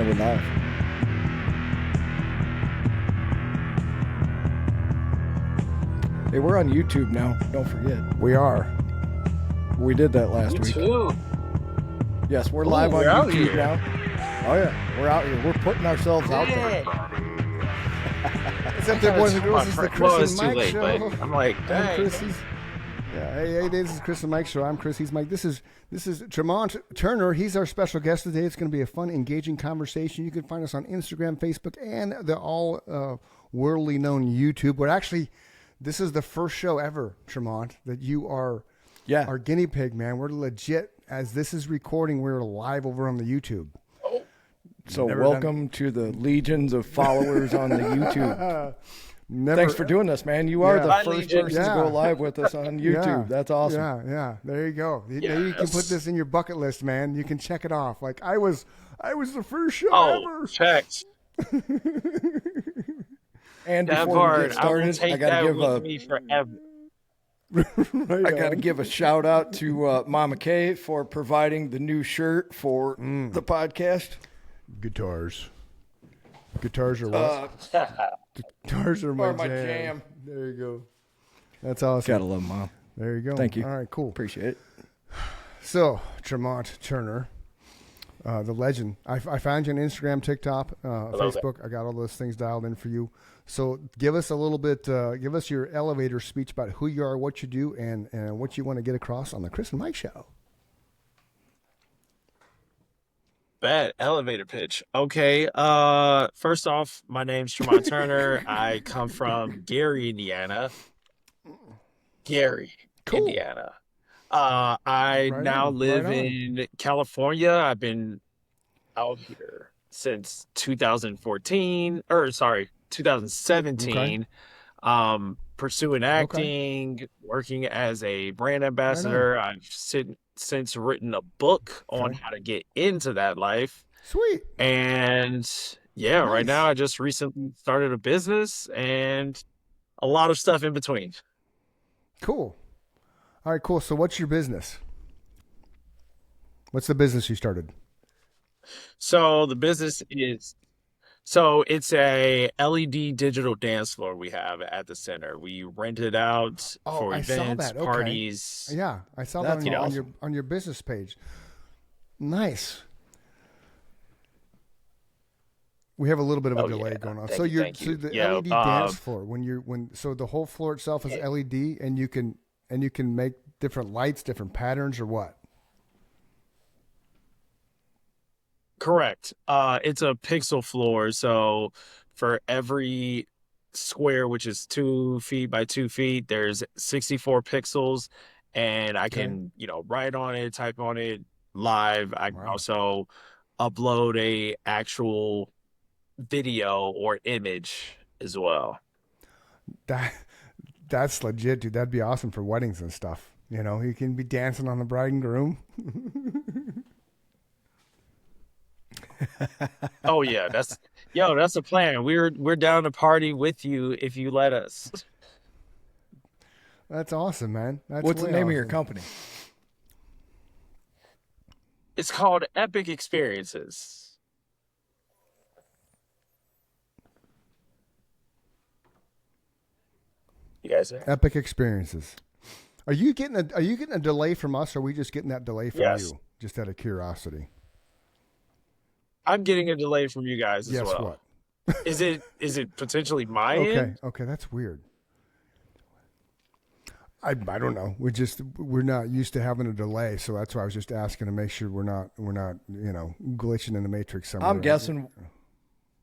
are we live? Hey, we're on YouTube now. Don't forget. We are. We did that last week. Too. Yes, we're live on we're out YouTube here. now. Oh yeah, we're out here. We're putting ourselves out there. What's up there, boys and girls? This is the Chris and Mike late, show. but I'm like, I'm dang. Chris. Hey, this is Chris and Mike show. I'm Chris. He's Mike. This is Tremont Turner. He's our special guest today. It's going to be a fun, engaging conversation. You can find us on Instagram, Facebook, and the all worldly known YouTube. But actually, this is the first show ever, Tremont, that you are our guinea pig, man. We're legit. As this is recording, we're live over on the YouTube. So welcome to the legions of followers on the YouTube. Thanks for doing this, man. You are the first person to go live with us on YouTube. Yeah. That's awesome. Yeah. There you go. Yes. Now you can put this in your bucket list, man. You can check it off. Like I was the first show ever. Checks. And That before we part, get started, I gotta give me forever. I got to give a shout out to Mama Kay for providing the new shirt for the podcast. Guitars are what? Guitars are my jam. There you go. That's awesome. Gotta love Mom. There you go. Thank you. All right, cool. Appreciate it. So, Tremont Turner, the legend. I found you on Instagram, TikTok, Facebook. I got all those things dialed in for you. So give us a little bit, give us your elevator speech about who you are, what you do, and what you want to get across on the Chris and Mike show. Bad elevator pitch. Okay. First off, my name's Tremont Turner. I come from Gary, Indiana. Indiana. I now live in California. I've been out here since 2017. Pursuing acting, working as a brand ambassador. I've since written a book on how to get into that life. Sweet. And right now I just recently started a business and a lot of stuff in between. Cool. All right, cool. So what's your business? What's the business you started? So the business it's a LED digital dance floor we have at the center. We rent it out for events, parties. Yeah, I saw that on your business page. Nice. We have a little bit of a delay going on. So the LED dance floor so the whole floor itself is LED and you can make different lights, different patterns, or what? Correct. It's a pixel floor. So for every square, which is 2 feet by 2 feet, there's 64 pixels, and I can, write on it, type on it live. I can also upload a actual video or image as well. That's legit, dude. That'd be awesome for weddings and stuff. You can be dancing on the bride and groom. Oh yeah, that's the plan. We're down to party with you if you let us. That's awesome, man. What's the name of your company? It's called Epic Experiences. You guys there? Epic Experiences. Are you getting a delay from us, or are we just getting that delay from you? Just out of curiosity. I'm getting a delay from you guys as well. What? Is it potentially my end? Okay, that's weird. I don't know. We're not used to having a delay, so that's why I was just asking to make sure we're not glitching in the matrix somewhere. I'm guessing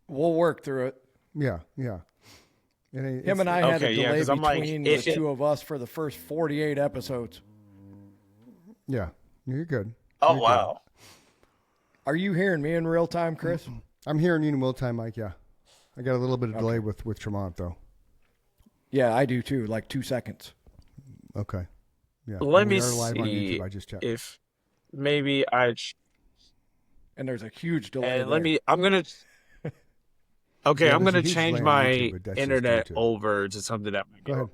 we'll work through it. Yeah. Him and I had a delay between the two of us for the first 48 episodes. Yeah, you're good. Oh, wow. Good. Are you hearing me in real time, Chris? I'm hearing you in real time, Mike, yeah. I got a little bit of delay with Tremont, though. Yeah, I do too, like 2 seconds. Okay. Yeah. Let me see if maybe and there's a huge delay. And I'm going to change my internet over to something that might go ahead.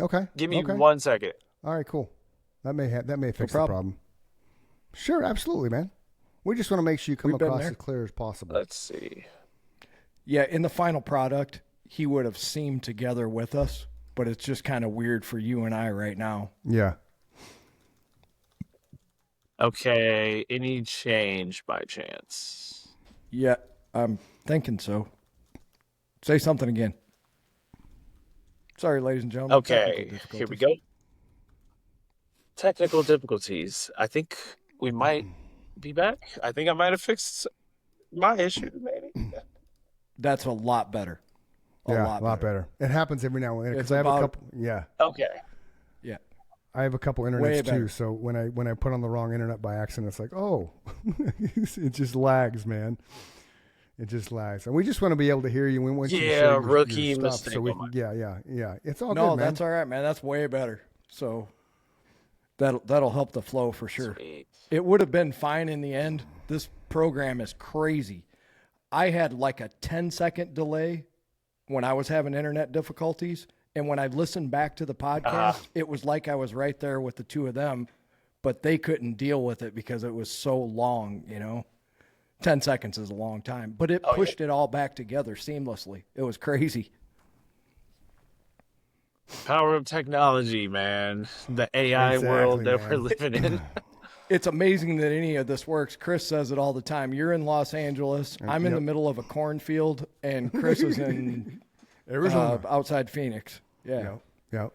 Okay. Give me 1 second. All right, cool. That may fix the problem. Sure, absolutely, man. We just want to make sure you come We've been across there. as clear as possible. Let's see. Yeah, in the final product, he would have seamed together with us, but it's just kind of weird for you and I right now. Yeah. Okay, any change by chance? Yeah, I'm thinking so. Say something again. Sorry, ladies and gentlemen. Okay, here we go. Technical difficulties. I think we might be back. I think I might have fixed my issue, maybe. That's a lot better. A lot better. It happens every now and then because I have a couple. Yeah. Okay. Yeah. I have a couple internets too. So when I put on the wrong internet by accident, it's like, oh, it just lags, man. It just lags, and we just want to be able to hear you. We want you to share rookie your stuff, mistake. so we can, yeah. It's all good, No, man. that's all right, man. That's way better. So that'll help the flow for sure. Sweet. It would have been fine in the end. This program is crazy. I had like a 10-second delay when I was having internet difficulties. And when I listened back to the podcast, it was like I was right there with the two of them, but they couldn't deal with it because it was so long, 10 seconds is a long time. But it pushed it all back together seamlessly. It was crazy. Power of technology, man. The AI world that we're living in. It's amazing that any of this works. Chris says it all the time. You're in Los Angeles. I'm in the middle of a cornfield, and Chris is in Arizona, outside Phoenix. Yeah. All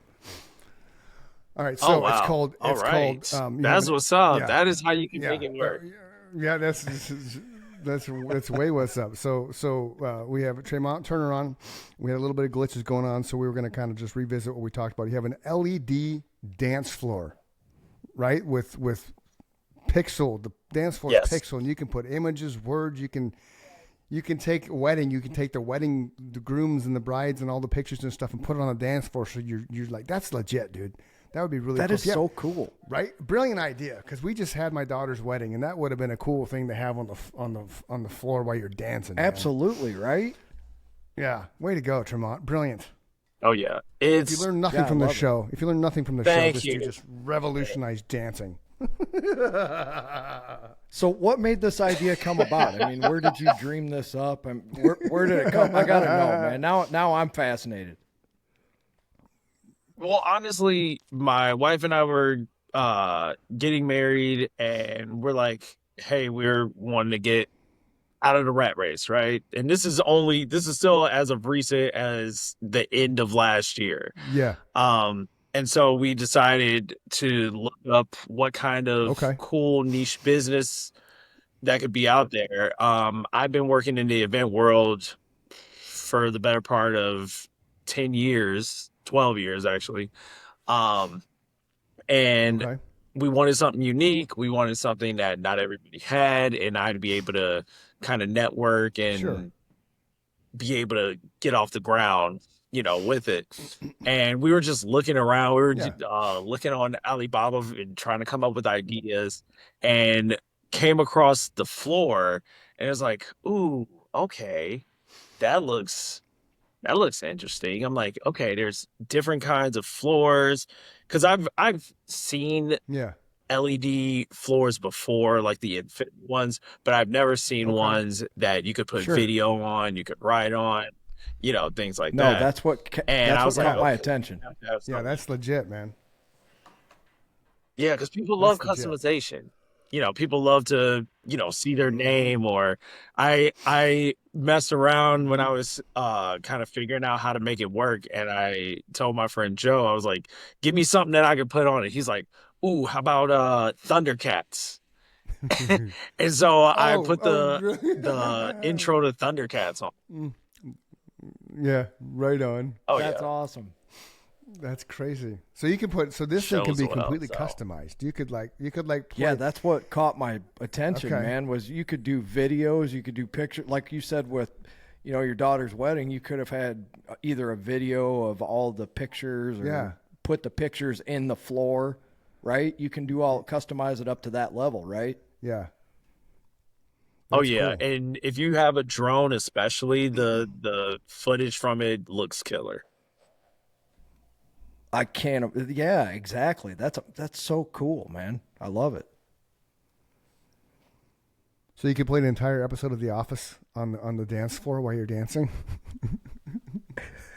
right. So wow. it's called. It's called. That's what's up. Yeah. That is how you can make it work. Yeah, that's way what's up. So we have Tremont Turner on. We had a little bit of glitches going on, so we were going to kind of just revisit what we talked about. You have an LED dance floor, right? With pixel. The dance floor is pixel, and you can put images, words. You can take a wedding. You can take the grooms and the brides and all the pictures and stuff, and put it on the dance floor. So you're like, that's legit, dude. That would be really. That is so cool, right? Brilliant idea, because we just had my daughter's wedding, and that would have been a cool thing to have on the floor while you're dancing. Absolutely, man. Right? Yeah, way to go, Tremont. Brilliant. Oh yeah, if you learn nothing from the show, you just revolutionized dancing. So what made this idea come about? I mean, where did you dream this up, and where did it come? I gotta know, man. Now I'm fascinated. Well, honestly, my wife and I were getting married, and we're like, hey, we're wanting to get out of the rat race, right? And this is still as of recent as the end of last year. Yeah. And so we decided to look up what kind of cool niche business that could be out there. I've been working in the event world for the better part of 10 years, 12 years actually. And we wanted something unique. We wanted something that not everybody had, and I'd be able to kind of network and be able to get off the ground, with it. And we were just looking around. We were looking on Alibaba and trying to come up with ideas, and came across the floor, and it was like, ooh, okay, that looks interesting. I'm like, okay, there's different kinds of floors, because I've seen LED floors before, like the Infinite ones, but I've never seen ones that you could put video on, you could write on, things like that. No, that's what caught my attention. Yeah, that's legit, man. Yeah, because people love customization. People love to, see their name. Or I messed around when I was kind of figuring out how to make it work, and I told my friend Joe, I was like, give me something that I could put on it. He's like, ooh, how about Thundercats? And so I put the intro to Thundercats on. Yeah, right on. Oh, that's awesome. That's crazy. So you can put this thing can be completely customized. You could play. Yeah, that's what caught my attention, man. Was you could do videos, you could do pictures, like you said with, your daughter's wedding. You could have had either a video of all the pictures, or put the pictures in the floor, right? You can customize it up to that level, right? Yeah. That's cool. And if you have a drone, especially, the footage from it looks killer. I can't. Yeah, exactly. That's so cool, man. I love it. So you could play an entire episode of The Office on the dance floor while you're dancing.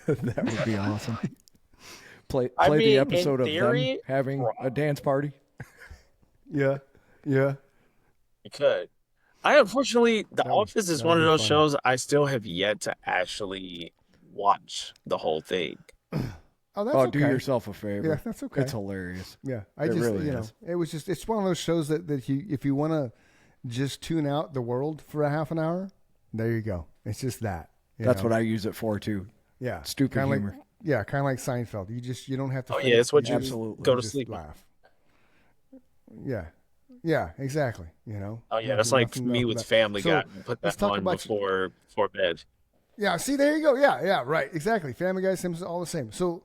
That would be awesome. Play I the mean, episode in of them theory, having a dance party. Yeah, yeah. you could. I unfortunately, The That would Office is that one would of be those funny. shows I still have yet to actually watch the whole thing. Oh, that's Oh, okay. do yourself a favor. Yeah, that's okay. It's hilarious. Yeah, I It just really you know, is. it was just it's one of those shows that you if you want to just tune out the world for a half an hour, there you go. It's just that. That's what I use it for too. Yeah, Stupid kinda humor. Like, yeah, kind of like Seinfeld. You don't have to. Oh think, yeah, it's what you just Absolutely. go to just sleep. laugh. Yeah, yeah, exactly. You know. Oh yeah, that's like me with Family So, Guy. Put let's that talk on about before bed. Yeah, see, there you go. Yeah, right, exactly. Family Guy, Simpsons, all the same. So,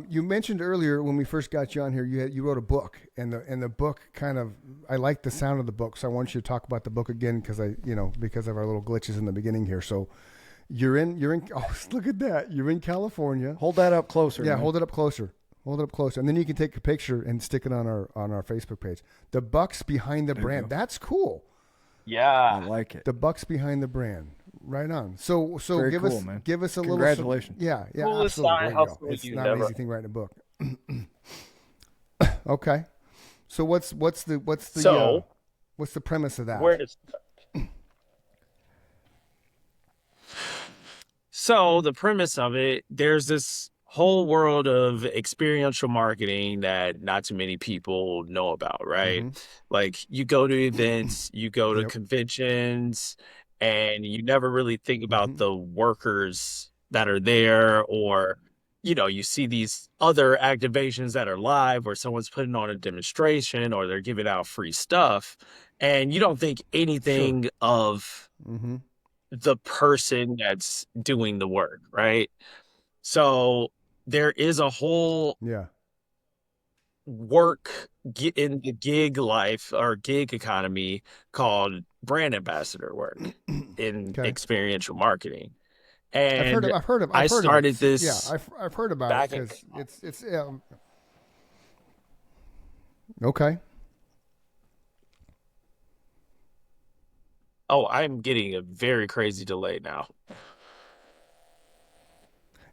you mentioned earlier when we first got you on here, you wrote a book, and the book kind of I like the sound of the book, so I want you to talk about the book again because because of our little glitches in the beginning here. So, you're in. Oh, look at that! You're in California. Hold that up closer. Yeah, man. hold it up closer. Hold it up closer, and then you can take a picture and stick it on our Facebook page. The Bucks behind the brand. That's cool. I Yeah. like it. The Bucks behind the brand. Right on. So Very give cool, us man. give us a Congratulations. little. Yeah, Coolest absolutely. side There you hustle go. It's you not an never- easy thing writing a book. Okay. So what's the So what's the premise of that? where does So the premise of it, there's this whole world of experiential marketing that not too many people know about, right? Like you go to events, you go to Yep. conventions, and you never really think about Mhm. the workers that are there, or you see these other activations that are live where someone's putting on a demonstration or they're giving out free stuff, and you don't think Sure. anything of Mm-hmm. the person that's doing the work, right? So there is a whole Yeah. in the gig life or gig economy called brand ambassador work in Okay. experiential marketing. I've heard And of I started it. this Yeah, I've heard about it back in because it's okay. Oh, I'm getting a very crazy delay now.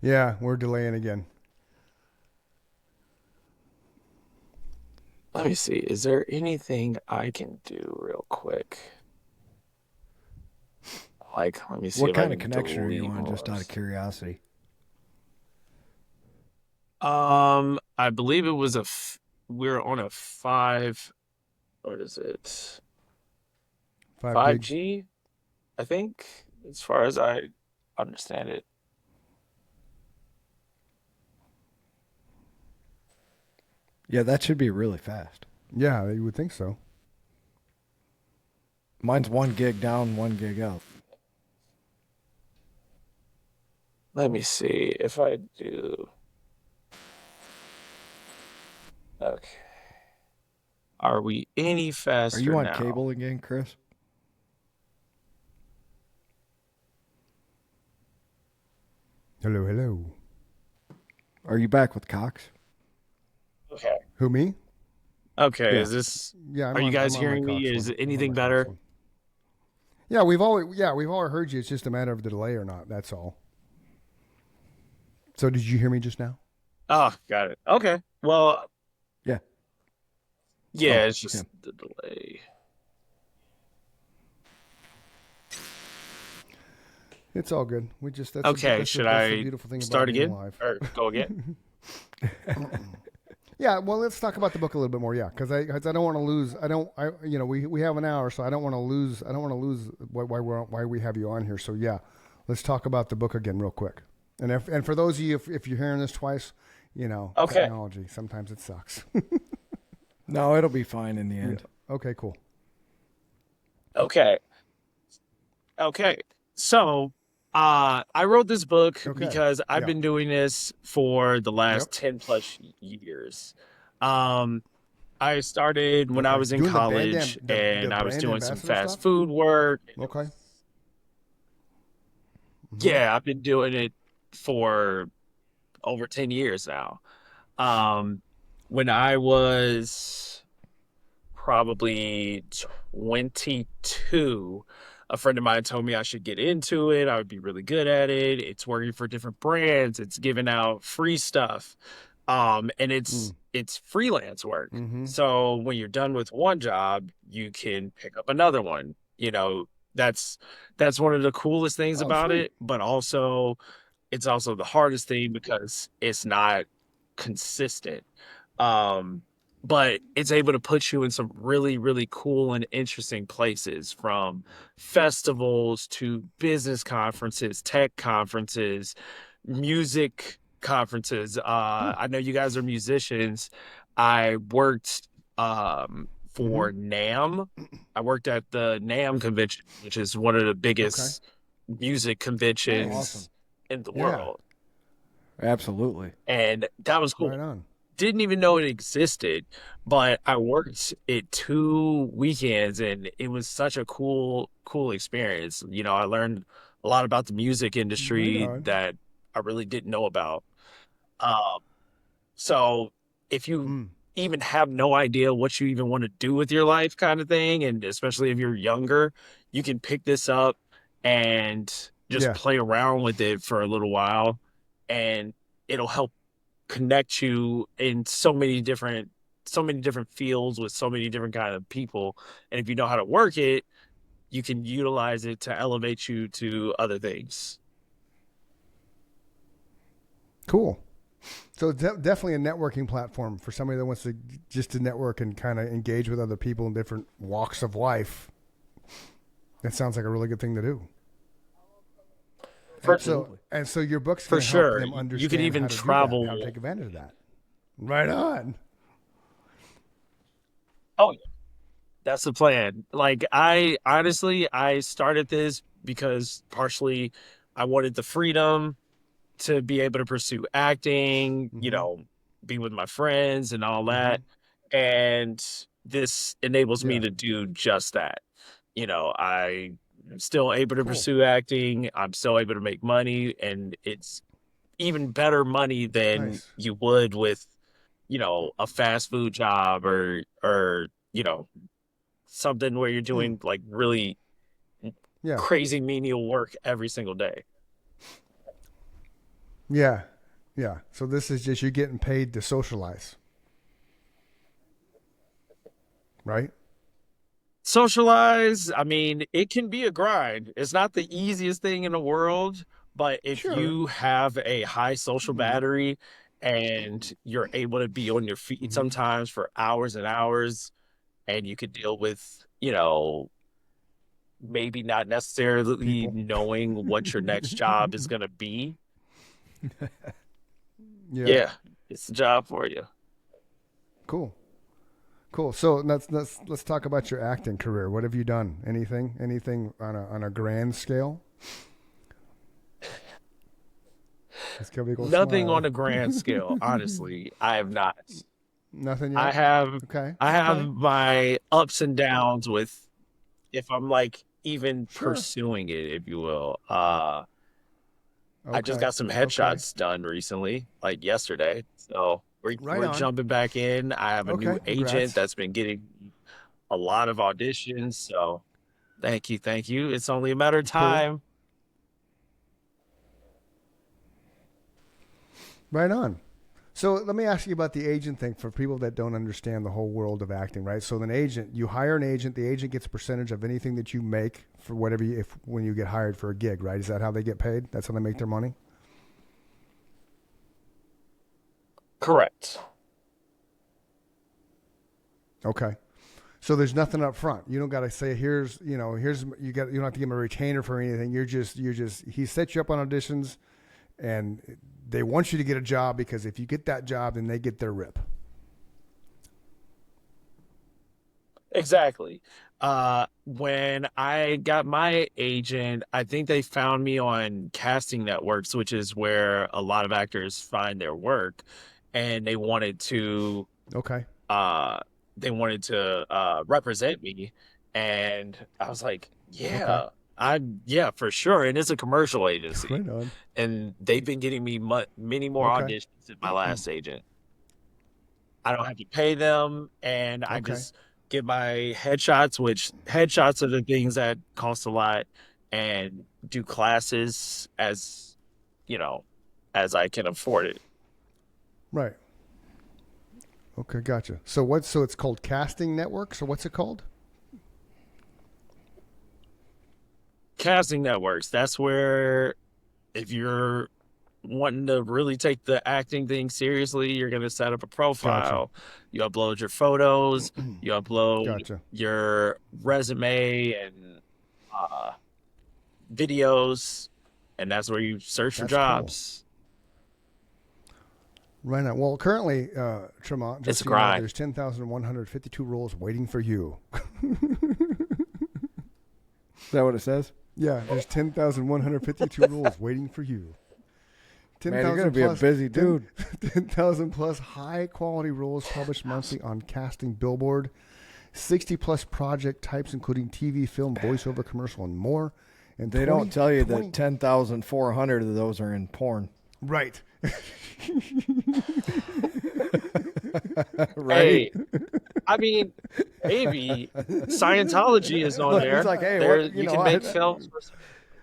Yeah, we're delaying again. Let me see. Is there anything I can do real quick? Like, let me see What if I kind of can connection are you delete on? Just out more. of curiosity. I believe it was we're on a what is it? 5 gig. 5G, I think, as far as I understand it. Yeah, that should be really fast. Yeah, you would think so. Mine's 1 gig down, 1 gig up. Let me see if I do. Okay. Are we any faster Are you on now? cable again, Chris? Hello, hello. Are you back with Cox? Okay. Who, me? Okay. Yeah. Is this? Yeah. Are you guys I'm on my hearing me? Cox Is one. it I'm on anything my Cox better? one. Yeah, we've all heard you. It's just a matter of the delay or not. That's all. So did you hear me just now? Oh, got it. Okay. Well, Yeah. yeah, Oh, it's just yeah. the delay. It's all good. We just that's Okay. that's Should that's the I beautiful thing start about being again live. or go again? Yeah, well, let's talk about the book a little bit more. Yeah, because I don't want to lose. We have an hour, so I don't want to lose. I don't want to lose why we have you on here. So yeah, let's talk about the book again real quick. And for those of you, if you're hearing this twice, Okay. technology sometimes it sucks. No, it'll be fine in the end. Okay, cool. Okay. Okay. So, I wrote this book Okay. because I've Yeah. been doing this for the last Yep. 10 plus years. I started when I Okay. was in Doing the brand college am- the and I was brand doing some ambassador fast stuff? food work. Okay. Yeah, I've been doing it for over 10 years now. When I was probably 22. A friend of mine told me I should get into it. I would be really good at it. It's working for different brands. It's giving out free stuff. And it's freelance work. Mm-hmm. So when you're done with one job, you can pick up another one. That's that's one of the coolest things Oh, about sweet. it, but also it's also the hardest thing because it's not consistent. Um, but it's able to put you in some really, really cool and interesting places, from festivals to business conferences, tech conferences, music conferences. Hmm. I know you guys are musicians. I worked Mm-hmm. for NAM. I worked at the NAM convention, which is one of the Okay. biggest music Nice. Awesome. conventions in the Yeah. world. Absolutely. And that was Right cool. on. Didn't even know it existed, but I worked it 2 weekends and it was such a cool experience. I learned a lot about the music Right industry on. that I really didn't know about. Um, so if you Mm. even have no idea what you even want to do with your life, kind of thing, and especially if you're younger, you can pick this up and just Yeah. play around with it for a little while, and it'll help connect you in so many different fields with so many different kind of people. And if you know how to work it, you can utilize it to elevate you to other things. Cool. So it's definitely a networking platform for somebody that wants to just to network and kind of engage with other people in different walks of life. That sounds like a really good thing to do. For Absolutely. And so your book's for going to help sure. them You could understand even how to do that and how to travel. take advantage of that. Right on. Oh, that's the plan. Like, I honestly, I started this because partially I wanted the freedom to be able to pursue acting, Mm-hmm. be with my friends and all Mm-hmm. that. And this enables me Yeah. to do just that. I'm still able to Cool. pursue acting. I'm still able to make money, and it's even better money than Nice. you would with, a fast food job, or, something where you're Hmm. doing like really Yeah. crazy menial work every single day. Yeah. Yeah. So this is just you getting paid to socialize, right? Socialize, I mean, it can be a grind. It's not the easiest thing in the world, but if Sure. you have a high social Mm-hmm. battery and you're able to be on your feet Mm-hmm. sometimes for hours and hours, and you could deal with, maybe not necessarily People. knowing what your next job is going to be, Yeah. yeah, it's a job for you. Cool. Cool. So let's talk about your acting career. What have you done? Anything on a grand scale? It's gonna be a Nothing on smile. a grand scale, honestly. I have not. Nothing I yet. have Okay. I have Okay. my ups and downs with, if I'm like even Sure. pursuing it, if you will. I just Okay. got some Okay. headshots done recently, like yesterday. So we're Right we're on. jumping back in. I have a new Okay. agent Congrats. that's been getting a lot of auditions. So thank you, thank you. It's only a matter of Cool. time. Right on. So let me ask you about the agent thing for people that don't understand the whole world of acting, right? So an agent, you hire an agent, the agent gets a percentage of anything that you make for whatever you, if when you get hired for a gig, right? Is that how they get paid? That's how they make their money? Correct. Okay. So there's nothing up front. You don't got to say here's you don't have to give him a retainer for anything. You're just he sets you up on auditions and they want you to get a job because if you get that job then they get their rip. Exactly. When I got my agent, I think they found me on casting networks, which is where a lot of actors find their work, and Okay. uh they wanted to represent me, and I was like, Okay. yeah, for sure. And it's a commercial agency, Right on. and they've been getting me many more Okay. auditions than my last agent. I don't have to pay them, and I Okay. just get my headshots, which headshots are the things that cost a lot, and do classes as, you know, as I can afford it. Right. Okay, gotcha. So it's called Casting Network. So what's it called? Casting networks, that's where if you're wanting to really take the acting thing seriously, you're going to set up a Gotcha. profile. You upload your photos, you upload Gotcha. your resume and uh, videos, and that's where you search for That's cool. jobs. Right now. Well, currently, Tremont, just It's a so you know, grind. there's 10,152 roles waiting for you. Is that what it says? Yeah, there's 10,152 roles waiting for you. Man, you're gonna be a busy dude. 10,000 plus high quality roles published monthly on Casting Billboard. 60 plus project types, including TV, film, voiceover, commercial, and more. And They don't tell you that 10,400 of those are in porn. Right. Right? Hey, I mean, maybe Scientology is on Look, there. he's like, hey, There, what- you you know, can make films.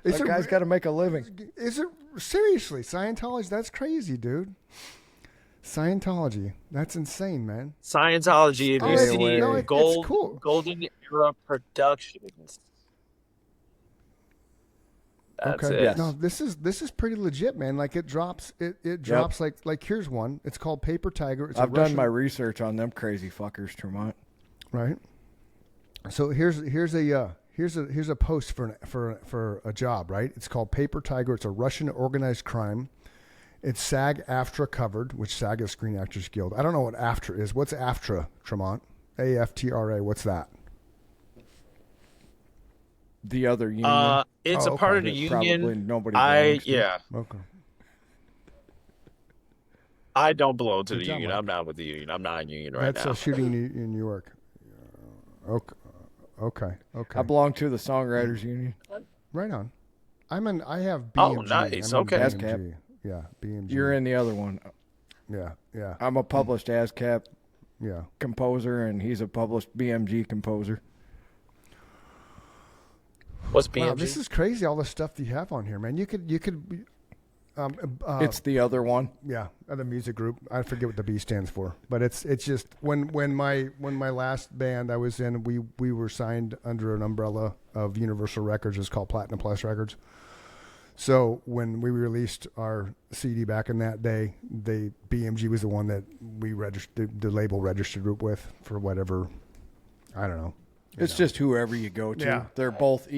Is That guy's got to make a living. Is it seriously Scientology? That's crazy, dude. Scientology. That's insane, man. Scientology, if Oh, you it's- see no, it's cool. Golden Era Productions. That's Okay. it. Yes. No, this is pretty legit, man. Like it drops drops like here's one. It's called Paper Tiger. It's I've done my research on them crazy fuckers, Tremont. right. So here's a post for a job, right? It's called Paper Tiger. It's a Russian organized crime. It's SAG-AFTRA covered, which SAG is Screen Actors Guild. I don't know what AFTRA is. What's AFTRA, Tremont? AFTRA. What's that? The other union. It's Oh, a part okay. of the Probably union. nobody belongs to. Yeah, Okay. I don't belong to Good the job, union. Mike. I'm not with the union. I'm not in union right That's now. a shooting in New York. Okay. Okay. Okay. I belong to the Songwriters Union. Right on. I have Oh, BMG. nice. I'm in Okay. BMG. Yeah, BMG. You're in the other one. Yeah, yeah, I'm a published ASCAP yeah. composer, and he's a published BMG composer. What's BMG? Wow, this is crazy. All the stuff that you have on here, man. You could. It's the other one. Yeah, the music group. I forget what the B stands for, but it's just when my last band I was in, we were signed under an umbrella of Universal Records. It's called Platinum Plus Records. So when we released our CD back in that day, BMG was the one that we registered, the label registered group with for whatever, I don't know. It's just whoever you go to. Yeah.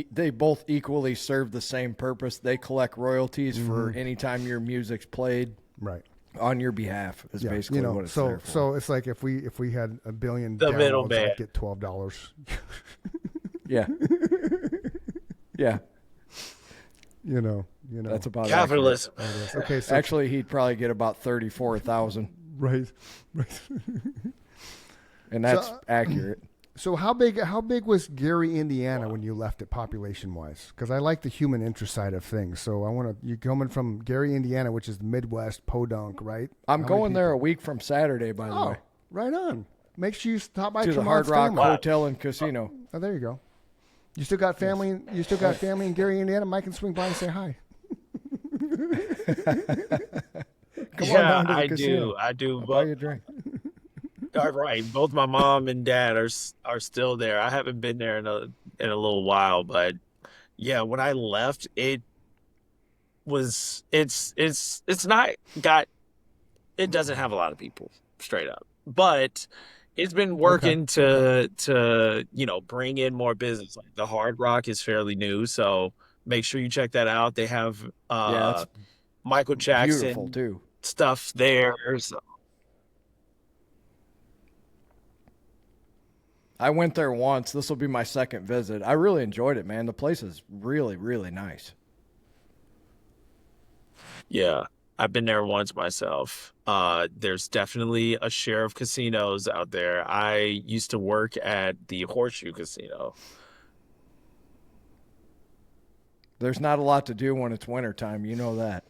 They both equally serve the same purpose. They collect royalties for any time your music's played Right. on your behalf. Is basically what it's there for. So it's like if we had a billion The downloads, middleman. I'd get $12. Yeah. Yeah. You know. That's about Capitalism. Okay. So Actually, he'd probably get about 34,000, right. and that's So- accurate. So how big was Gary, Indiana, when you left it population wise? Because I like the human interest side of things. So I want to. You coming from Gary, Indiana, which is the Midwest, Podunk, right? I'm How many going there a people? week from Saturday, by the Oh, way, right on. Make sure you stop by to the Tremont's Hard Rock family. Hotel and Casino. Oh, there you go. You still got family. You still got family in Gary, Indiana. Mike can swing by and say hi. Come on Yeah, down to the I casino. do. I do. I'll buy you a drink. All right. Both my mom and dad are still there. I haven't been there in a little while, but yeah, when I left, it's not got it doesn't have a lot of people straight up, but it's been working to bring in more business. Like the Hard Rock is fairly new, so make sure you check that out. They have it's Michael Jackson Beautiful too. stuff there. So. I went there once. This will be my second visit. I really enjoyed it, man. The place is really, really nice. Yeah, I've been there once myself. There's definitely a share of casinos out there. I used to work at the Horseshoe Casino. There's not a lot to do when it's wintertime. You know that.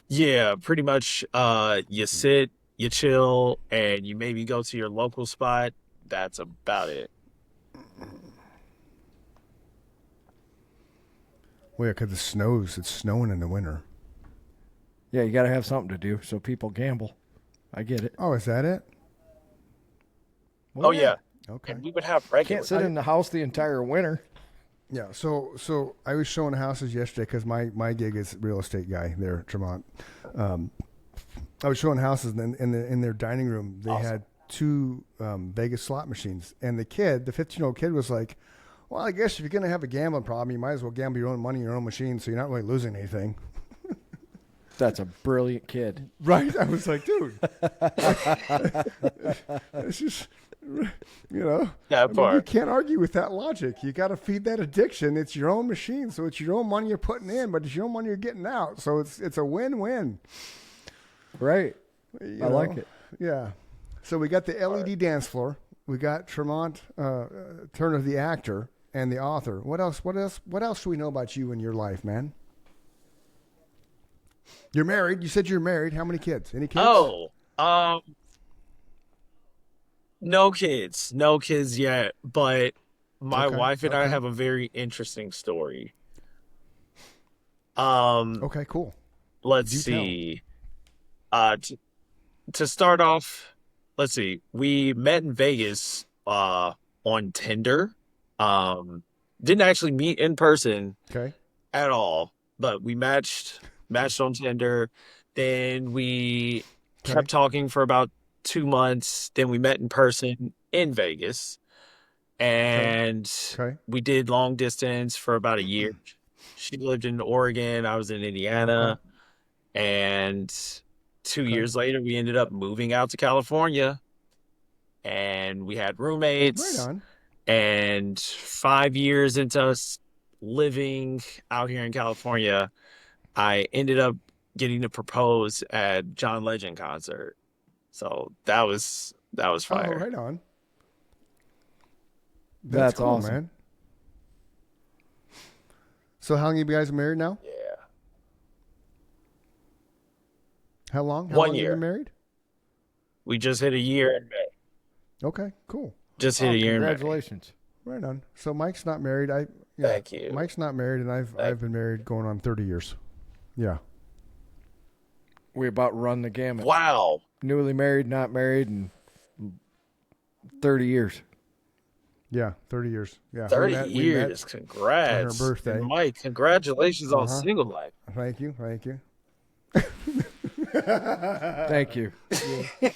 Yeah, pretty much. You sit you chill, and you maybe go to your local spot. That's about it. Well, yeah, because it snows. It's snowing in the winter. Yeah, you got to have something to do, so people gamble. I get it. Oh, is that it? Well, Oh yeah, Okay. and we would have Can't regular. sit in the house the entire winter. Yeah. So I was showing houses yesterday because my gig is real estate guy there, Tremont. I was showing houses, and in their dining room they had two Vegas slot machines, and the 15-year-old kid was like, "Well, I guess if you're gonna have a gambling problem, you might as well gamble your own money in your own machine, so you're not really losing anything." That's a brilliant kid. Right? I was like, dude, it's just, Yeah, I mean, you can't argue with that logic. You got to feed that addiction. It's your own machine, so it's your own money you're putting in, but it's your own money you're getting out. So it's a win-win. Right. You I know? like it. Yeah. So we got the LED dance floor. We got Tremont Turner, the actor and the author. What else? What else do we know about you and your life, man? You're married. You said you're married. How many kids? Any kids? Oh, no kids yet. But my Okay, wife and I okay. have a very interesting story. Okay, cool. Let's Do tell. see. To start off, let's see. We met in Vegas on Tinder. Didn't actually meet in person Okay. at all, but we matched on Tinder. Then we Okay. kept talking for about 2 months. Then we met in person in Vegas, and Okay. we did long distance for about a year. She lived in Oregon, I was in Indiana, and 2 years later, we ended up moving out to California, and we had roommates. Right on. And 5 years into us living out here in California, I ended up getting to propose at John Legend concert. So that was Oh, fire. right on. That's cool, awesome. man. So how long you guys married now? Yeah. How long? How 1 long you year. been married? We just hit a year in May. Okay, cool. Just hit Oh, a year in May. congratulations. Right on. So Mike's not married. Thank you. Mike's not married, and I've been married going on 30 years. Yeah. We about run the gamut. Wow. Newly married, not married, and 30 years. Yeah, 30 years. Yeah. 30 we met years. Congrats. on her birthday. And Mike, congratulations on single life. Thank you. Thank you. Thank you.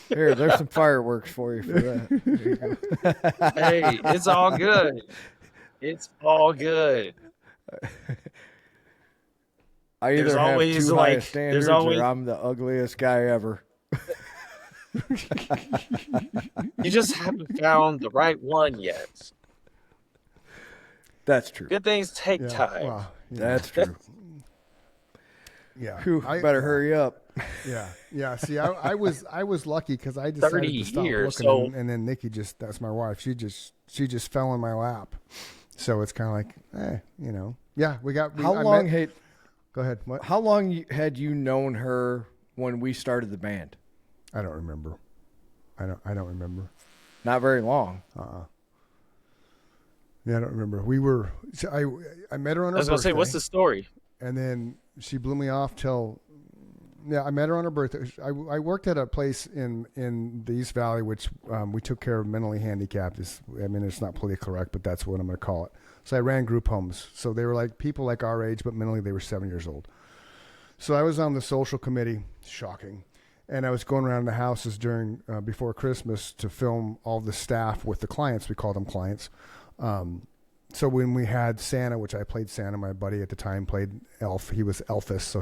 Here, there's some fireworks for you for that. There you go. Hey, it's all good. It's all good. I either There's have always, too high like, a standards there's always- or I'm the ugliest guy ever. You just haven't found the right one yet. That's true. Good things take Yeah. time. Well, yeah. That's true. Yeah. Whew, better hurry up. Yeah. Yeah. See, I was lucky because I decided 30 to stop years, looking, so- and then Nikki that's my wife. She just fell in my lap. So it's kind of like, yeah. How long had Go ahead. What? How long had you known her when we started the band? I don't remember. I don't remember. Not very long. Yeah, I don't remember. I met her on her I was going to say, birthday, what's the story? and then she blew me off I met her on her birthday. I worked at a place in the East Valley, which we took care of mentally handicapped. It's not politically correct, but that's what I'm going to call it. So I ran group homes. So they were like people like our age, but mentally they were 7 years old. So I was on the social committee, shocking. And I was going around the houses before Christmas to film all the staff with the clients. We called them clients. So when we had Santa, which I played Santa, my buddy at the time played Elf. He was Elvis, so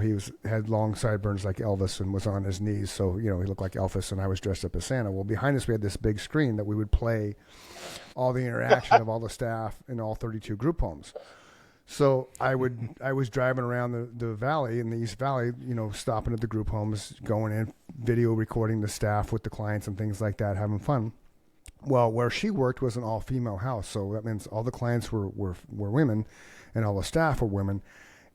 had long sideburns like Elvis and was on his knees. So he looked like Elvis, and I was dressed up as Santa. Well, behind us we had this big screen that we would play all the interaction of all the staff in all 32 group homes. So I was driving around the valley, in the East Valley, stopping at the group homes, going in, video recording the staff with the clients and things like that, having fun. Well, where she worked was an all-female house, so that means all the clients were women, and all the staff were women.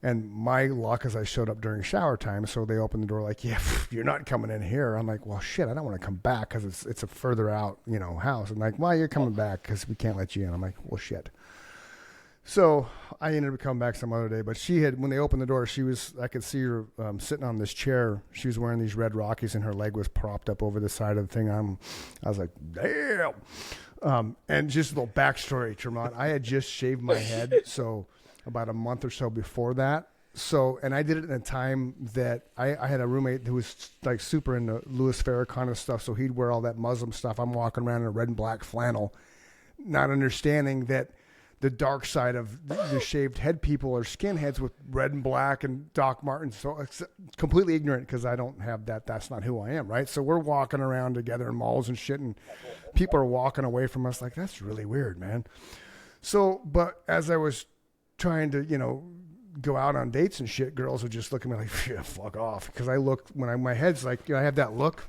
And my luck is I showed up during shower time, so they opened the door like, yeah, you're not coming in here. I'm like, well, shit, I don't want to come back because it's a further out, house. And like, well, you're coming back because we can't let you in. I'm like, well, shit. So I ended up coming back some other day. But she had, when they opened the door, I could see her sitting on this chair. She was wearing these red Rockies, and her leg was propped up over the side of the thing. I was like, damn. And just a little backstory, Tremont. I had just shaved my head, so about a month or so before that. So, and I did it in a time that I had a roommate who was like super into Louis Farrakhan stuff. So he'd wear all that Muslim stuff. I'm walking around in a red and black flannel, not understanding that the dark side of the shaved head people are skinheads with red and black and Doc Martens. So it's completely ignorant because I don't have that. That's not who I am, right? So we're walking around together in malls and shit, and people are walking away from us like, that's really weird, man. So, but as I was trying to, go out on dates and shit, girls would just look at me like, yeah, fuck off. Because I look, my head's like, I have that look.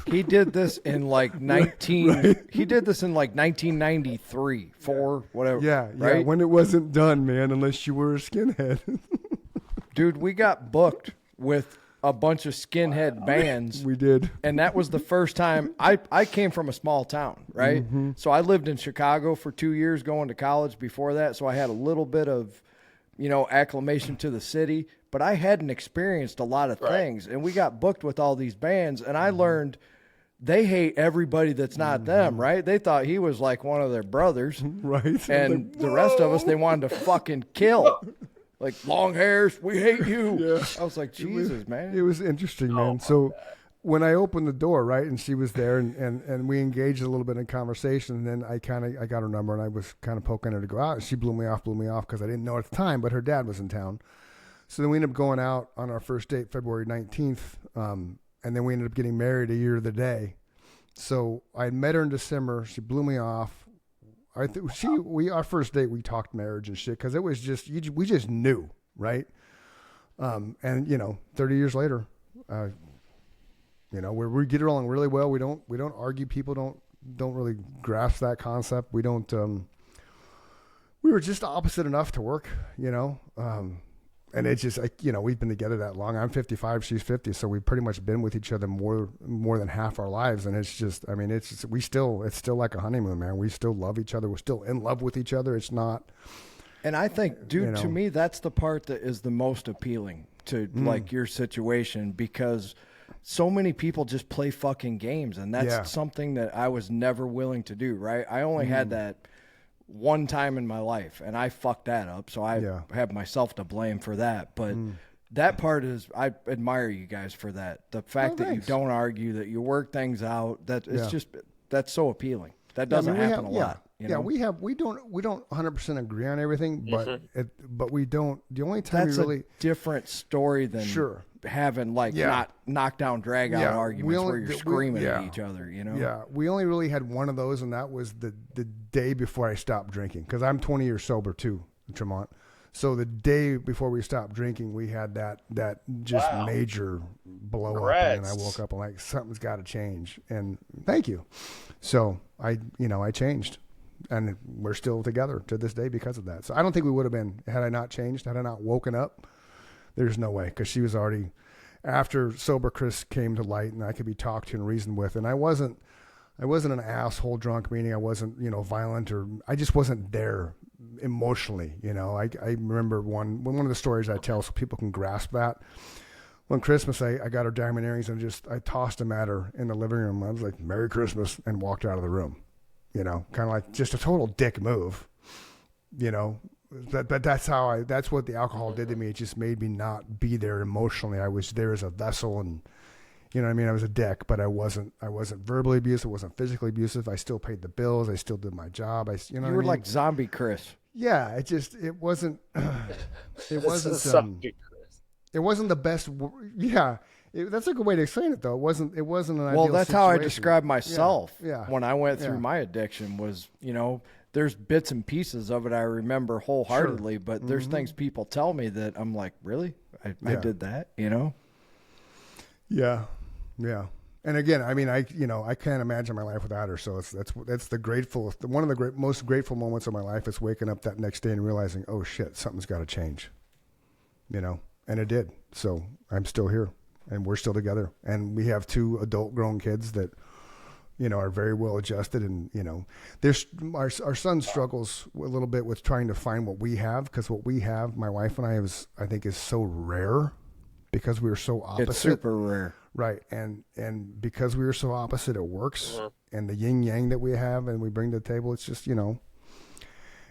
He did this in like He did this in like 1993, 4, whatever. Yeah, right? yeah. When it wasn't done, man, unless you were a skinhead. Dude, we got booked with a bunch of skinhead bands. We did. And that was the first time I came from a small town, right? Mm-hmm. So I lived in Chicago for 2 years going to college before that. So I had a little bit of, acclimation to the city, but I hadn't experienced a lot of things. And we got booked with all these bands, and I learned they hate everybody that's not them, right? They thought he was like one of their brothers. Right. And the rest of us, they wanted to fucking kill. Like, long hairs, we hate you. Yeah. I was like, Jesus, man. It was interesting, man. So when I opened the door, right, and she was there, and we engaged a little bit in conversation, and then I got her number, and I was kind of poking her to go out. And she blew me off because I didn't know at the time, but her dad was in town. So then we ended up going out on our first date, February 19th, and then we ended up getting married a year to the day. So I met her in December. She blew me off. Our first date, we talked marriage and shit because it was just we just knew, right? And 30 years later, we get along really well. We don't argue. People don't really grasp that concept. We don't. We were just opposite enough to work, and it's just like, we've been together that long. I'm 55, she's 50, so we've pretty much been with each other more than half our lives. And it's just, it's still like a honeymoon, man. We still love each other. We're still in love with each other. It's not. And I think, dude, to me, that's the part that is the most appealing to like your situation, because so many people just play fucking games, and that's something that I was never willing to do. Right? I only had that one time in my life, and I fucked that up, so I have myself to blame for that. But that part is, I admire you guys for that. The fact that you don't argue, that you work things out, that it's just, that's so appealing. That doesn't happen a lot. You know? We don't 100% agree on everything, but but we don't. The only time that's we really a different story than having not knockdown drag out arguments where you're screaming at each other. Yeah, we only really had one of those, and that was the day before I stopped drinking, because I'm 20 years sober too, Tremont. So the day before we stopped drinking, we had that just major blow up, and I woke up and like, something's got to change. And thank you. So I changed. And we're still together to this day because of that. So I don't think we would have been had I not changed, had I not woken up. There's no way, because she was already, after sober Chris came to light and I could be talked to and reasoned with. And I wasn't an asshole drunk, meaning I wasn't, violent, or I just wasn't there emotionally. I remember one of the stories I tell so people can grasp that. One Christmas, I got her diamond earrings and I tossed them at her in the living room. I was like, "Merry Christmas," and walked out of the room. Kind of like just a total dick move, but that's what the alcohol did to me. It just made me not be there emotionally. I was there as a vessel, and I was a dick, but I wasn't verbally abusive. I wasn't physically abusive. I still paid the bills. I still did my job. You were like zombie Chris. Yeah. It wasn't it wasn't the best. Yeah. That's a good way to explain it, though. It wasn't an ideal situation. Well, that's how I described myself when I went through my addiction was, there's bits and pieces of it I remember wholeheartedly, but there's things people tell me that I'm like, really? I did that, Yeah. Yeah. And again, I mean, I can't imagine my life without her. So that's the grateful, one of the most grateful moments of my life is waking up that next day and realizing, oh shit, something's got to change, and it did. So I'm still here and we're still together, and we have 2 adult grown kids that, are very well adjusted. And, there's our son struggles a little bit with trying to find what we have. Cause what we have, my wife and I think is so rare because we are so opposite. It's super rare. Right. And because we are so opposite, it works. And the yin yang that we have and we bring to the table, it's just,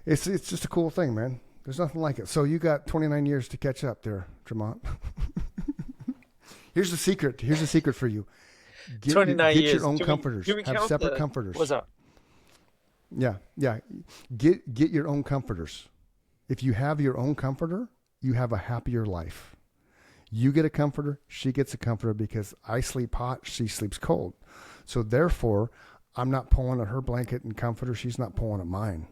it's just a cool thing, man. There's nothing like it. So you got 29 years to catch up there, Tremont. Here's the secret. Here's the secret for you. Get years. Your own comforters. Have separate comforters. What's up? Yeah. Get your own comforters. If you have your own comforter, you have a happier life. You get a comforter, she gets a comforter, because I sleep hot, she sleeps cold. So therefore, I'm not pulling at her blanket and comforter. She's not pulling at mine.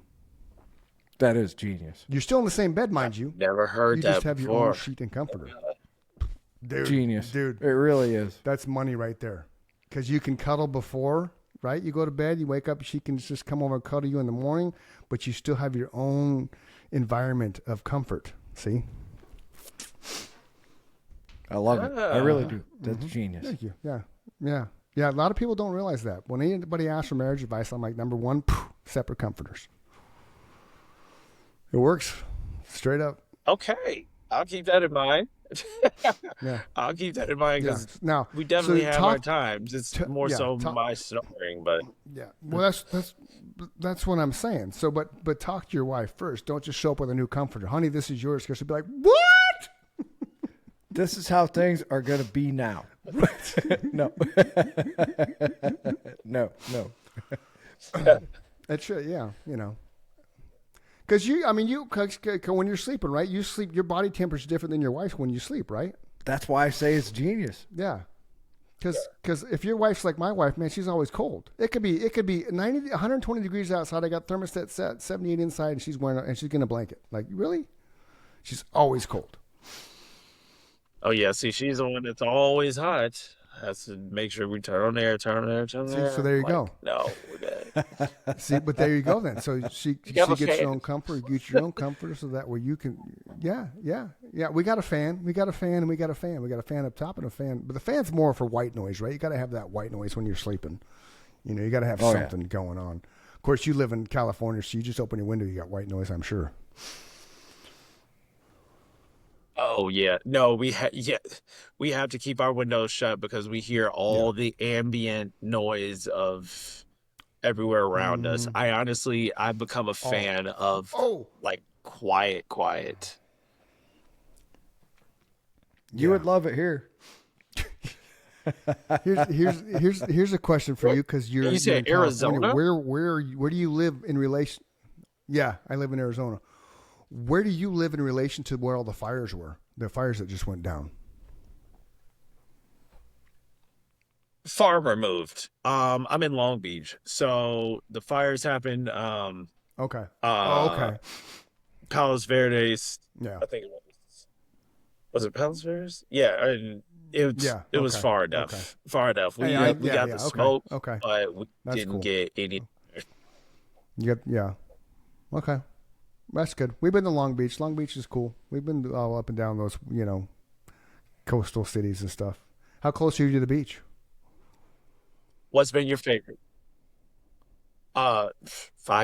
That is genius. You're still in the same bed, mind you. Never heard you that just have before. your own sheet and comforter. Dude, Genius. Dude. It really is. That's money right there. Because you can cuddle before, right? You go to bed, you wake up, she can just come over and cuddle you in the morning, but you still have your own environment of comfort. See? I love it. I really do. That's genius. Thank you. Yeah. A lot of people don't realize that. When anybody asks for marriage advice, I'm like, number 1, separate comforters. It works. Straight up. Okay. I'll keep that in mind. Yeah. I'll keep that in mind because now we definitely so have our times. It's more so talk, my snoring, but yeah. Well, that's what I'm saying. So, but talk to your wife first. Don't just show up with a new comforter, honey. This is yours. Because she'll be like, what? This is how things are going to be now. No. No. That's true. Yeah. Because when you're sleeping, right? You sleep. Your body temperature is different than your wife's when you sleep, right? That's why I say it's genius. Yeah. Because if your wife's like my wife, man, she's always cold. It could be 120 degrees outside. I got thermostat set 78 inside, and she's getting a blanket. Like, really? She's always cold. Oh yeah, see, she's the one that's always hot. Has to make sure we turn on air. So there you go. No, we're good. See, but there you go then. So she gets your own comfort, you get your own comforter, so that way you can. Yeah. We got a fan, and we got a fan. We got a fan up top and a fan, but the fan's more for white noise, right? You got to have that white noise when you're sleeping. You got to have something going on. Of course, you live in California, so you just open your window, you got white noise, I'm sure. Oh yeah, no, we have to keep our windows shut because we hear all the ambient noise of everywhere around us. I've become a fan of like quiet. You would love it here. Here's a question for you, because you're said in Arizona. Where do you live in relation? Yeah, I live in Arizona. Where do you live in relation to where all the fires were? The fires that just went down. Far removed. I'm in Long Beach, so the fires happened. Okay. Okay. Palos Verdes. Yeah. I think it was. Was it Palos Verdes? Yeah. And it was far enough. Okay. Far enough. We got the smoke. Okay. But we didn't get any. Okay. That's good. We've been to Long Beach. Long Beach is cool. We've been all up and down those, coastal cities and stuff. How close are you to the beach? What's been your favorite? 5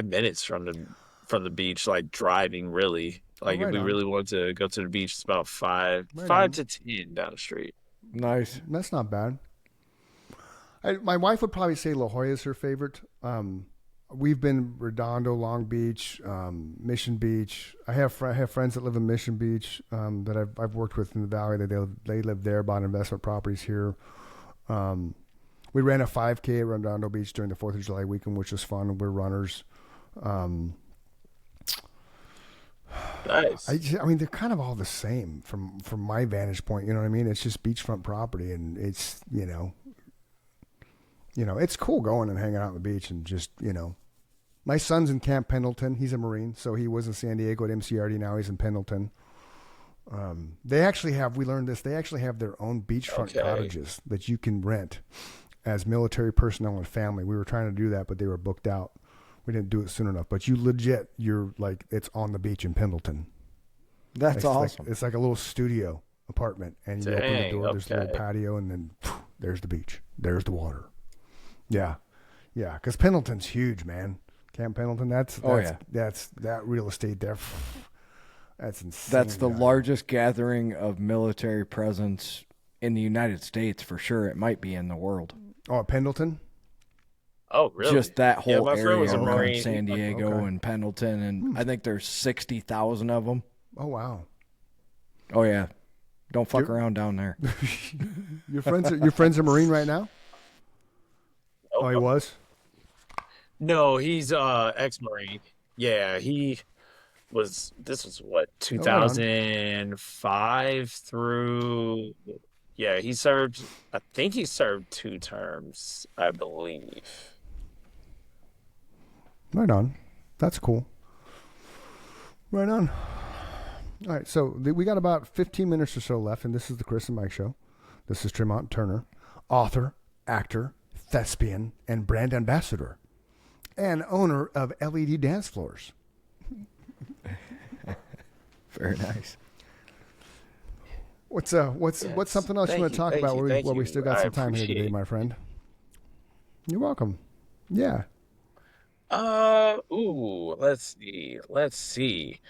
minutes from the beach, like driving, really. Like if we really want to go to the beach, it's about 5 to 10 down the street. Nice. That's not bad. My wife would probably say La Jolla is her favorite. We've been Redondo, Long Beach, Mission Beach. I have friends that live in Mission Beach that I've worked with in the valley. They live there, bought investment properties here. We ran a 5K at Redondo Beach during the 4th of July weekend, which was fun. We're runners. Nice. I mean, they're kind of all the same from my vantage point. You know what I mean? It's just beachfront property, and it's it's cool going and hanging out on the beach and just, my son's in Camp Pendleton. He's a Marine, so he was in San Diego at MCRD. Now he's in Pendleton. We learned this, they actually have their own beachfront cottages that you can rent as military personnel and family. We were trying to do that, but they were booked out. We didn't do it soon enough. But you're like, it's on the beach in Pendleton. That's awesome. It's like a little studio apartment, and you open the door. There's a little patio, and then there's the beach. There's the water. Yeah, yeah. Because Pendleton's huge, man. Camp Pendleton. That's that real estate there. That's insane. That's the largest gathering of military presence in the United States for sure. It might be in the world. Oh, Pendleton. Oh, really? Just that whole area was a around Marine. San Diego and Pendleton, and I think there's 60,000 of them. Oh, wow. Oh yeah, don't fuck around down there. Your friends are Marine right now? Oh, he was? No, he's ex-Marine. Yeah, he was. This was what 2005 through. Yeah, he served. I think he served 2 terms, I believe. Right on. That's cool. Right on. All right, so we got about 15 minutes or so left, and this is the Chris and Mike Show. This is Tremont Turner, author, actor, thespian, and brand ambassador, and owner of LED Dance Floors. Very nice. What's something else you want to talk about while we still got some time here today, my friend? You're welcome. Yeah. Let's see.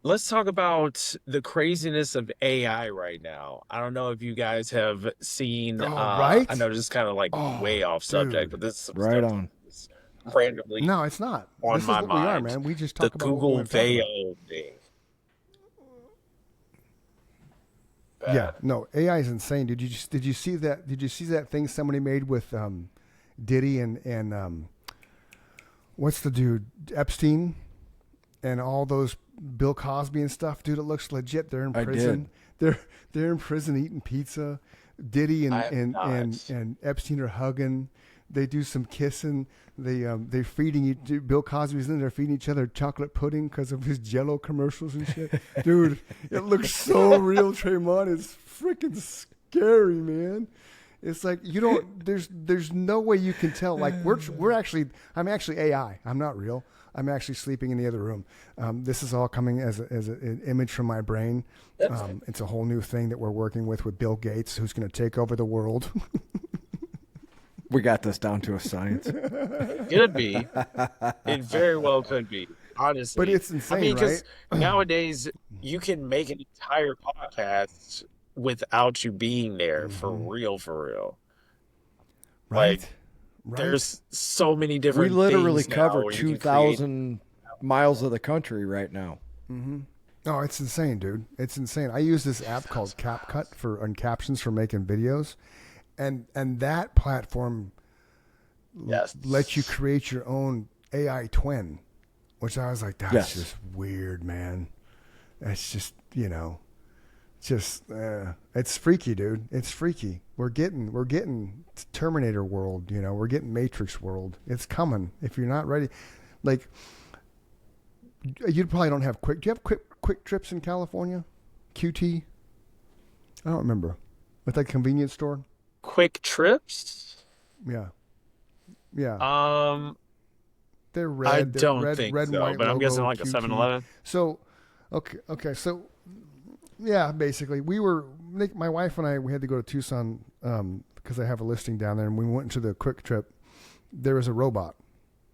Let's talk about the craziness of AI right now. I don't know if you guys have seen. Right? I know this is kind of like way off subject, but this is some right stuff on. that's randomly. No, it's not. On this my is what mind. we are, man. We just talk The about Google what we're Veil thing. Yeah, no, AI is insane. Did you see that? Did you see that thing somebody made with Diddy and what's the dude Epstein and all those Bill Cosby and stuff? Dude, it looks legit. They're in prison. They're in prison eating pizza. Diddy and Epstein are hugging. They do some kissing. They're feeding each. Bill Cosby's in there feeding each other chocolate pudding because of his Jell-O commercials and shit. Dude, it looks so real, Tremont. It's freaking scary, man. It's like you don't. There's no way you can tell. Like I'm actually AI. I'm not real. I'm actually sleeping in the other room. This is all coming as an image from my brain. It's a whole new thing that we're working with Bill Gates, who's going to take over the world. We got this down to a science. Could be. It very well could be. Honestly, but it's insane, I mean, because right? nowadays you can make an entire podcast without you being there for real. Right. Like, there's so many different. We literally things cover now where you can 2,000 miles of the country right now. Mm-hmm. Oh, it's insane, dude. It's insane. I use this app called CapCut and captions for making videos, and that platform lets you create your own AI twin, which I was like, that's just weird, man. That's just it's freaky, dude. It's freaky. We're getting Terminator world, we're getting Matrix world. It's coming. If you're not ready, like, you probably don't have do you have quick trips in California? QT? I don't remember. With that convenience store? Quick trips? Yeah. They're red. I They're don't red, think red and so, white but I'm logo, guessing like a QT. 7-Eleven. So, okay. So, yeah, basically, my wife and we had to go to Tucson because I have a listing down there, and we went into the Quick Trip. There was a robot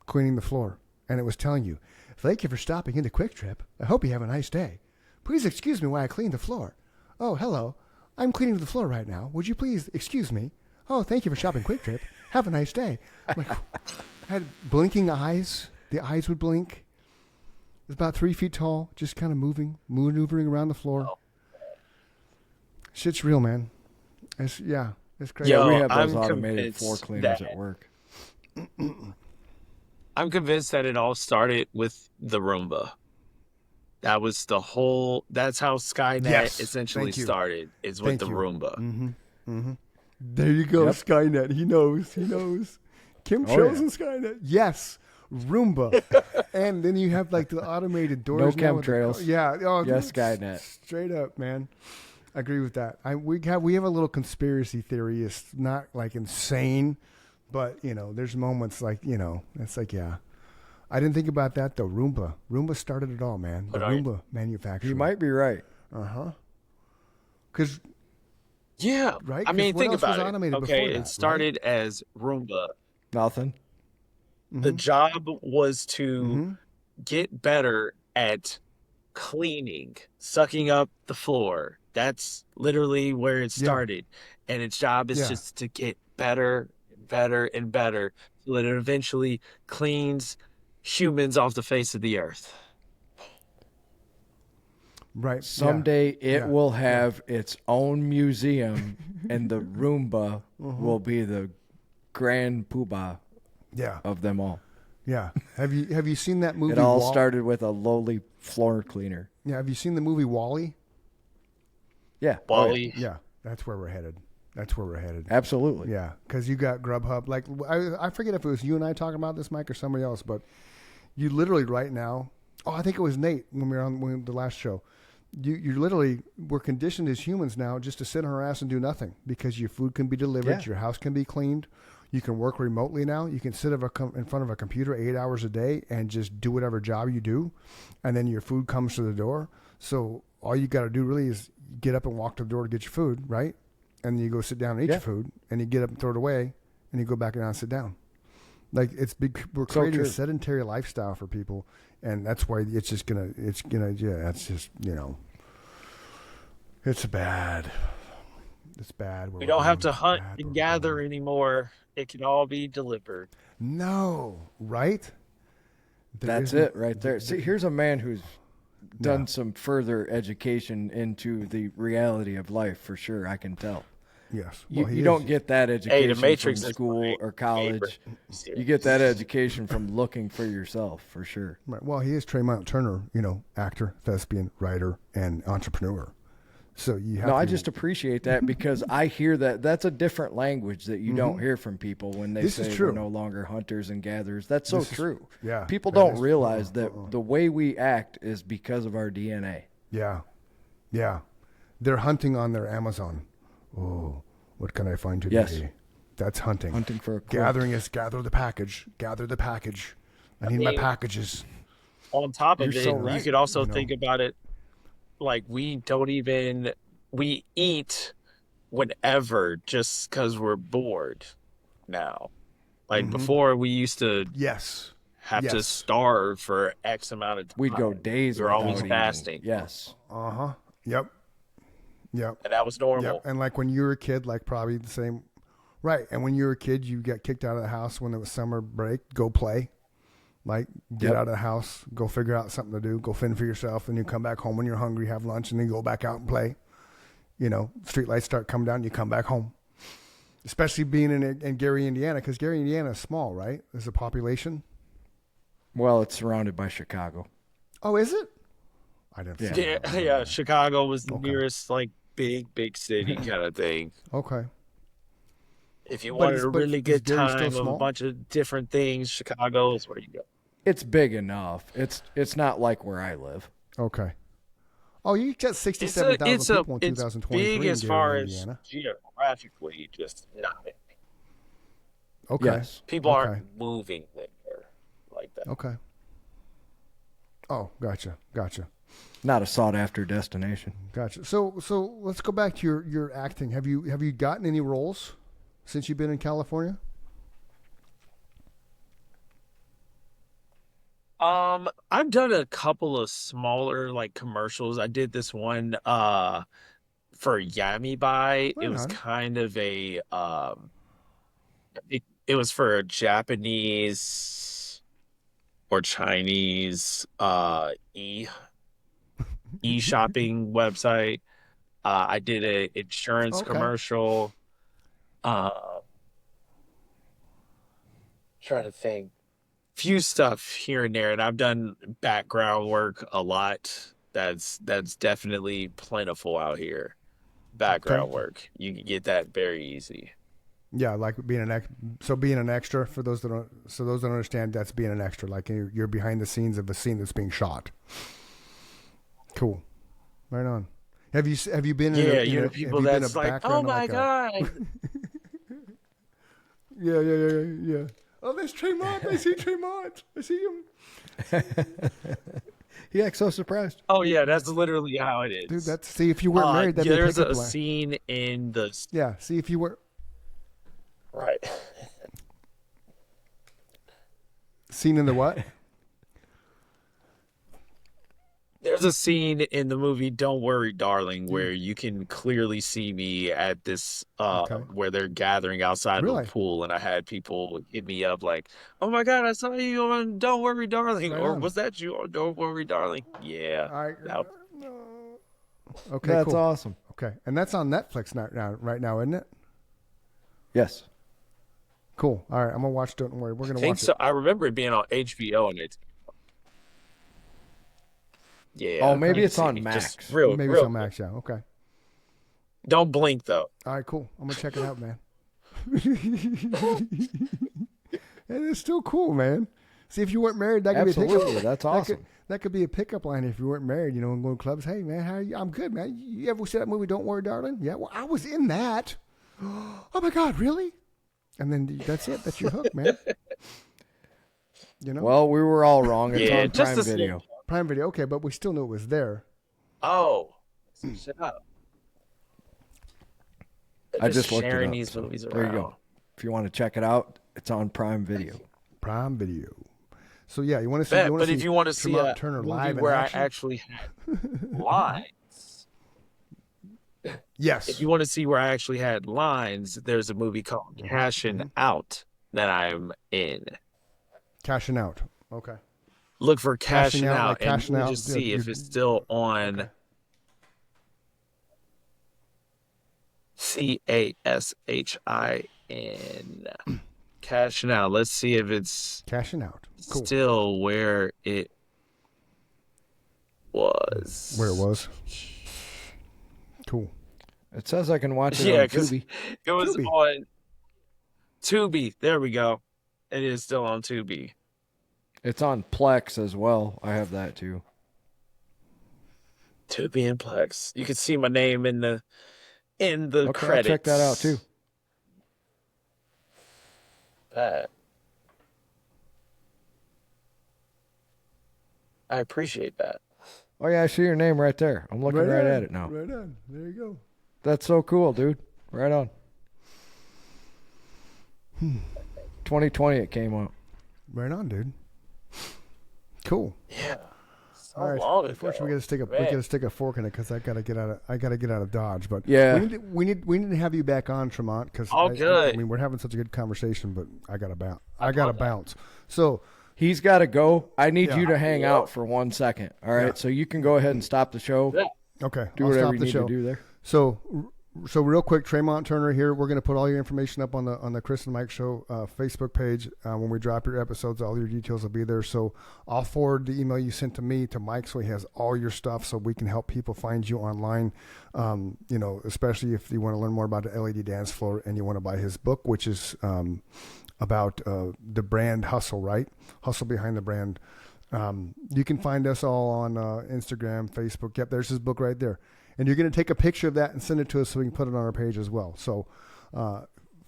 cleaning the floor, and it was telling you, "Thank you for stopping into Quick Trip. I hope you have a nice day. Please excuse me while I clean the floor. Oh, hello. I'm cleaning the floor right now. Would you please excuse me? Oh, thank you for shopping Quick Trip. Have a nice day." I'm like, I had blinking eyes. The eyes would blink. It was about 3 feet tall, just kind of maneuvering around the floor. Oh. Shit's real, man. It's crazy. Yeah, we have those automated floor cleaners at work. I'm convinced that it all started with the Roomba. That's how Skynet essentially started, is with the Roomba. Mm-hmm. Mm-hmm. There you go, Skynet. He knows. Kim chose Skynet. Yes, Roomba. And then you have like the automated doors. No chemtrails. Yeah. Oh, yes, Skynet. Straight up, man. I agree with that. We have a little conspiracy theory. It's not like insane, but there's moments like it's like yeah. I didn't think about that though. Roomba started it all, man. The Roomba manufacturer. You might be right. Because Yeah. right. I mean, what think else was about it. automated Okay, before it that, started as Roomba. Nothing. The job was to get better at cleaning, sucking up the floor. That's literally where it started. And its job is just to get better and better and better so that it eventually cleans humans off the face of the earth. Right. Someday it will have its own museum, and the Roomba will be the grand poobah of them all. Yeah. Have you seen that movie? It all started with a lowly floor cleaner. Yeah. Have you seen the movie WALL-E? Yeah. Wally. Yeah. That's where we're headed. Absolutely. Yeah. Because you got Grubhub. Like I forget if it was you and I talking about this, Mike, or somebody else, but you literally right now. Oh, I think it was Nate when we were on the last show. You literally we're conditioned as humans now just to sit on our ass and do nothing because your food can be delivered, your house can be cleaned, you can work remotely now. You can sit in front of a computer 8 hours a day and just do whatever job you do, and then your food comes to the door. So all you got to do really is get up and walk to the door to get your food, right? And then you go sit down and eat your food, and you get up and throw it away, and you go back down and sit down. Like we're creating a sedentary lifestyle for people. And that's why that's just, it's bad. It's bad. We don't have to hunt and gather anymore. It can all be delivered. No, right? That's it right there. See, here's a man who's done some further education into the reality of life for sure. I can tell. Yes. Well, you don't get that education from school or college. You get that education from looking for yourself, for sure. Right. Well, he is Tremont Turner, actor, thespian, writer, and entrepreneur. So you have I just appreciate that because I hear that that's a different language that you don't hear from people when they say we're no longer hunters and gatherers. That's so true. Yeah. People don't realize that the way we act is because of our DNA. Yeah. Yeah. They're hunting on their Amazon. Oh, what can I find today? Yes. That's hunting. Hunting for a quilt. Gathering is gather the package. Gather the package. I need my packages. On top of You're it, so right. you could also think about it like we eat whenever just because we're bored now. Like before, we used to have to starve for X amount of time. We'd go days. We're always without fasting. Eating. Yes. Yep. And that was normal. Yep. And like when you were a kid, like probably the same. Right. And when you were a kid, you got kicked out of the house when it was summer break. Go play. Like get out of the house, go figure out something to do, go fend for yourself, and you come back home when you're hungry, have lunch, and then go back out and play. Street lights start coming down, you come back home. Especially being in Gary, Indiana, because Gary, Indiana is small, right? There's a population. Well, it's surrounded by Chicago. Oh, is it? I didn't. Yeah. Chicago was the nearest like big city kind of thing. Okay. If you wanted a really good time of a bunch of different things, Chicago is where you go. It's big enough. It's not like where I live. Okay. Oh, you got 67,000 people in 2023 It's big as far as Indiana. geographically, just not big. Okay. Yes. People aren't moving there like that. Okay. Oh, gotcha. Not a sought after destination. Gotcha. So let's go back to your acting. Have you gotten any roles since you've been in California? I've done a couple of smaller like commercials. I did this one for Yami Bai. It was kind of a it was for a Japanese or Chinese e-shopping website. I did an insurance commercial. Trying to think. Few stuff here and there, and I've done background work a lot. That's definitely plentiful out here. Background work, you can get that very easy. Yeah, like being an extra for those that don't understand, that's being an extra. Like you're behind the scenes of a scene that's being shot. Cool, right on. Have you been? Yeah, in you a, know, have people you been that's a like, oh background my like God. Yeah. Oh, there's Tremont. I see Tremont. I see him. He acts so surprised. Oh yeah, that's literally how it Dude, is. see if you weren't married, that'd be a There's pickup a line. scene in the Yeah, see if you were. right. Scene in the what? There's a scene in the movie Don't Worry, Darling, where you can clearly see me at this Okay. where they're gathering outside of Really? a pool, and I had people hit me up like, "Oh my God, I saw you on Don't Worry, Darling," Right or on. "Was that you on Don't Worry, Darling?" Yeah. All right. That- Okay, That's cool. awesome. Okay, and that's on Netflix right now, isn't it? Yes. Cool. All right, I'm gonna watch. Don't worry, we're I gonna think watch so. it. I remember it being on HBO, and it's yeah. Oh, maybe you it's can see on me. Max. Just real, Maybe real it's on Max. Yeah. Okay. Don't blink though. All right, cool. I'm gonna check it out, man. And it's still cool, man. See, if you weren't married, that could be a Absolutely. pickup. That's awesome. That could be a pickup line if you weren't married. You know, and going to clubs. Hey, man, how are you? I'm good, man. You ever see that movie? Don't Worry, Darling. Yeah. Well, I was in that. Oh my God, really? And then that's it. That's your hook, man. You know. Well, we were all wrong. It's Yeah, on just Prime a Video. Prime Video. Okay, but we still knew it was there. Oh, shut up. I just looked it sharing up, these so movies there you around. go. If you want to check it out, it's on Prime Video. Prime Video. So yeah, you want to see? Bet, but if you want to see Tremont a Turner movie live in where action? I actually had lines, Yes. if you want to see where I actually had lines, there's a movie called Cashin' Out that I'm in. Cashing out. Okay. Look for Cashing Cashin' Out, Out, like and cashing we'll out, just yeah, see if you- it's still on Okay. CASHIN. Cashin' Out. Let's see if it's Cashing out. Cool. still where it was. Where it was. Cool. It says I can watch it Yeah, on because Tubi. it was Tubi. on Tubi. There we go. It is still on Tubi. It's on Plex as well. I have that too. Tubi and Plex. You can see my name in the Okay, credits. I'll check that out too. Bet. I appreciate that. Oh yeah, I see your name right there. I'm looking right on. at it now. Right on. There you go. That's so cool, dude. Right on. 2020 it came out. Right on, dude. Cool. Yeah. So All right. long ago. Unfortunately, we Man. gotta stick a fork in it because I gotta get out of Dodge. But Yeah. we need to have you back on, Tremont, because All good. I mean, we're having such a good conversation, but I gotta bounce. I gotta bounce. So He's got to go. I need Yeah. you to hang out for 1 second. All right, Yeah. so you can go ahead and stop the show. Yeah. okay, Do I'll whatever stop you the need show. to do there. So real quick, Tremont Turner here. We're going to put all your information up on the Chris and Mike Show Facebook page. When we drop your episodes, all your details will be there. So I'll forward the email you sent to me to Mike, so he has all your stuff, so we can help people find you online. You know, especially if you want to learn more about the LED dance floor and you want to buy his book, which is about the brand hustle, right? Hustle behind the brand. You can find us all on Instagram, Facebook. Yep, there's his book right there. And you're going to take a picture of that and send it to us so we can put it on our page as well. So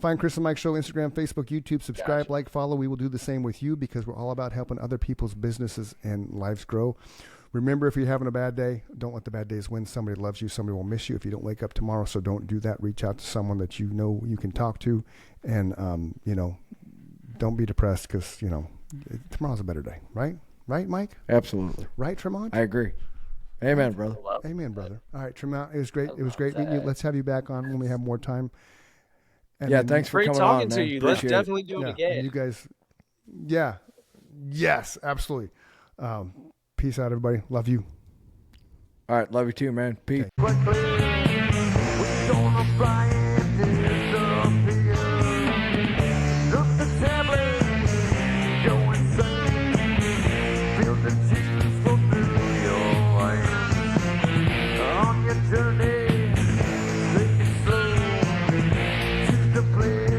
find Chris and Mike Show, Instagram, Facebook, YouTube, subscribe, like, follow. We will do the same with you because we're all about helping other people's businesses and lives grow. Remember, if you're having a bad day, don't let the bad days win. Somebody loves you. Somebody will miss you if you don't wake up tomorrow. So don't do that. Reach out to someone that you know you can talk to. And, you know, don't be depressed because, you know, tomorrow's a better day, right? Right, Mike? Absolutely. Right, Tremont? I agree. Amen, brother. Amen, brother. All right, Tremont, it was great. It was great meeting you. Let's have you back on when we have more time. And Yeah, then thanks for Great coming talking on, to man. you. Let's Appreciate it. definitely do it and again. you guys, yeah, yes, absolutely. Peace out, everybody. Love you. All right, love you too, man. Peace. Journey, take it slow to the place.